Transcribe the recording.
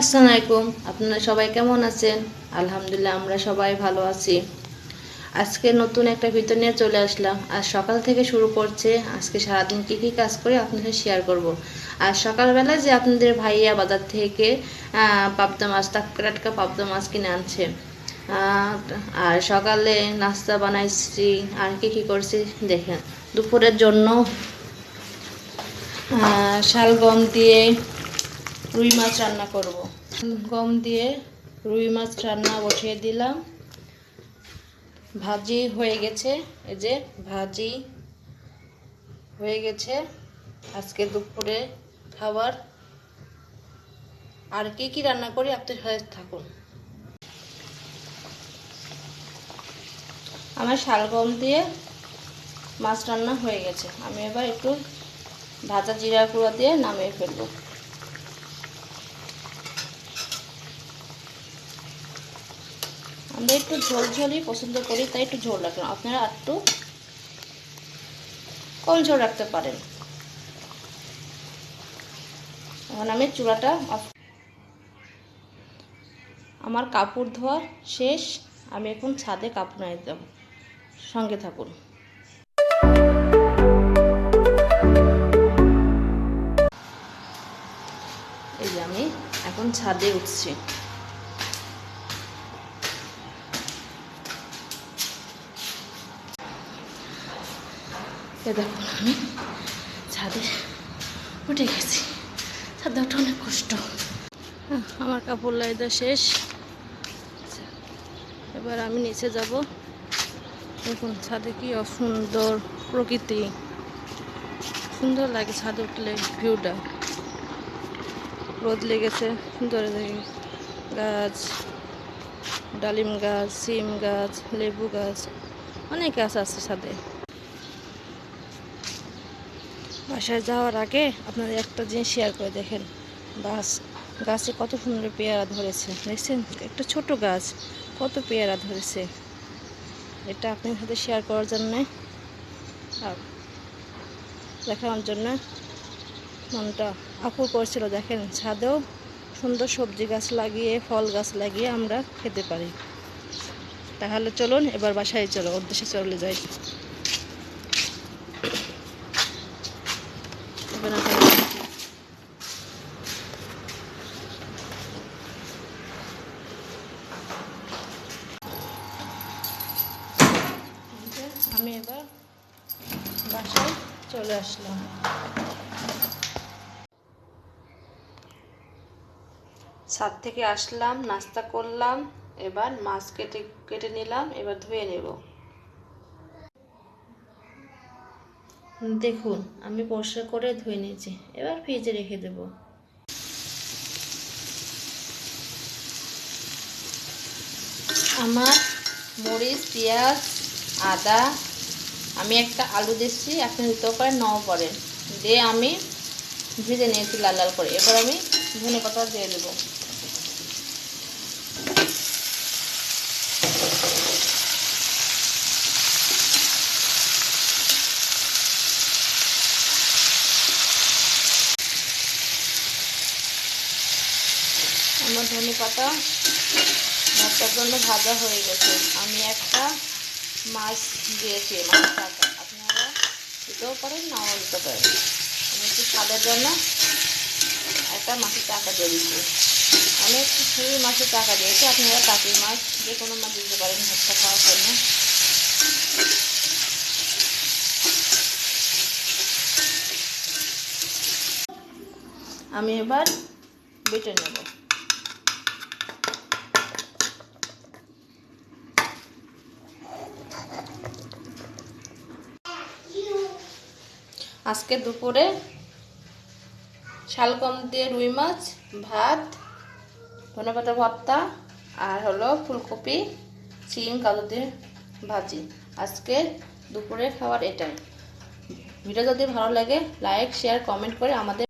আসসালামু আলাইকুম। আপনারা সবাই কেমন আছেন? আলহামদুলিল্লাহ আমরা সবাই ভালো আছি। আজকে নতুন একটা ভিডিও নিয়ে চলে আসলাম। আজ সকাল থেকে শুরু করছে। আজকে সারাদিন কী কী কাজ করে আপনাদের সাথে শেয়ার করব। আর সকালবেলা যে আপনাদের ভাইয়া বাজার থেকে পাবদা মাছ, টাটকা পাবদা মাছ কিনে আনছে। আর সকালে নাস্তা বানাইছি। আর কি কি করছি দেখেন। দুপুরের জন্য শালগম দিয়ে রুই মাছ রান্না করব। গম দিয়ে রুই মাছ রান্না বসিয়ে দিলাম। ভাজি হয়ে গেছে, এই যে ভাজি হয়ে গেছে। আজকে দুপুরে খাবার। আর কি কি রান্না করি আপনার সাথে থাকুন। আমার শালগম দিয়ে মাছ রান্না হয়ে গেছে। আমি এবার একটু ভাজা জিরা গুঁড়ো দিয়ে নামিয়ে ফেলবো। আমরা একটু ঝোল ঝোলই পছন্দ করি, তাই একটু ঝোল রাখলাম। আপনারা একটু কম ঝোল রাখতে পারেন। এখন আমি চুলাটা অফ। আমার কাপড় ধোয়া শেষ। আমি এখন ছাদে কাপড় নিয়ে যাব, সঙ্গে থাকুন। এই যে আমি এখন ছাদে উঠছি। দেখুন আমি ছাদে উঠে গেছি। ছাদে ওঠা অনেক কষ্ট। আমার কাপড় লাইদা শেষ। এবার আমি নিচে যাব। দেখুন ছাদে কি সুন্দর প্রকৃতি, সুন্দর লাগে ছাদে উঠলে ভিউটা। রোদ লেগেছে, সুন্দর গাছ, ডালিম গাছ, সিম গাছ, লেবু গাছ, অনেক গাছ আছে ছাদে। বাসায় যাওয়ার আগে আপনাদের একটা জিনিস শেয়ার করে দেখেন। গাছে কত সুন্দর পেয়ারা ধরেছে, দেখছেন? একটা ছোট গাছ কত পেয়ারা ধরেছে। এটা আপনার সাথে শেয়ার করার জন্যে, দেখানোর জন্য মনটা আকুল করছিল। দেখেন ছাদেও সুন্দর সবজি গাছ লাগিয়ে, ফল গাছ লাগিয়ে আমরা খেতে পারি। তাহলে চলুন এবার বাসায় চলো, উদ্দেশ্যে চলে যাই। আমি এবার বাসায় চলে আসলাম। ছাদ থেকে আসলাম, নাস্তা করলাম। এবার মাছ কেটে নিলাম, এবার ধুয়ে নেব। দেখুন আমি পরিষ্কার করে ধুয়ে নিয়েছি, এবার ফ্রিজে রেখে দেব। আমার মরিচ, পেঁয়াজ, আদা, আমি একটা আলু দিচ্ছি, আপনি দিতেও পারেন নাও পারেন, দিয়ে আমি ভেজে নিয়েছি লাল লাল করে। এবার আমি ধনে পাতা দিয়ে দেবো। আমার ধনে পাতা ভর্তার জন্য ভাজা হয়ে গেছে। আমি একটা মাছ দিয়েছি, মাছ টাকা আপনারা দিতেও পারেন নাও দিতে পারেন। আমি একটু স্বাদের জন্য একটা মাছের টাকা দিয়ে দিচ্ছি। আমি একটু সেই মাছের টাকা দিয়েছি, আপনারা টাকির মাছ যে কোনো মাছ দিতে পারেন ভর্তা খাওয়ার জন্য। আমি এবার বেটে নেব। আজকে দুপুরে শালগম দিয়ে রুই মাছ, ভাত, ধনেপাতা ভর্তা, আর হলো ফুলকপি, সিম, কাজু দিয়ে ভাজি। আজকে দুপুরে খাবার এটাই। ভিডিও যদি ভালো লাগে লাইক, শেয়ার, কমেন্ট করে আমাদের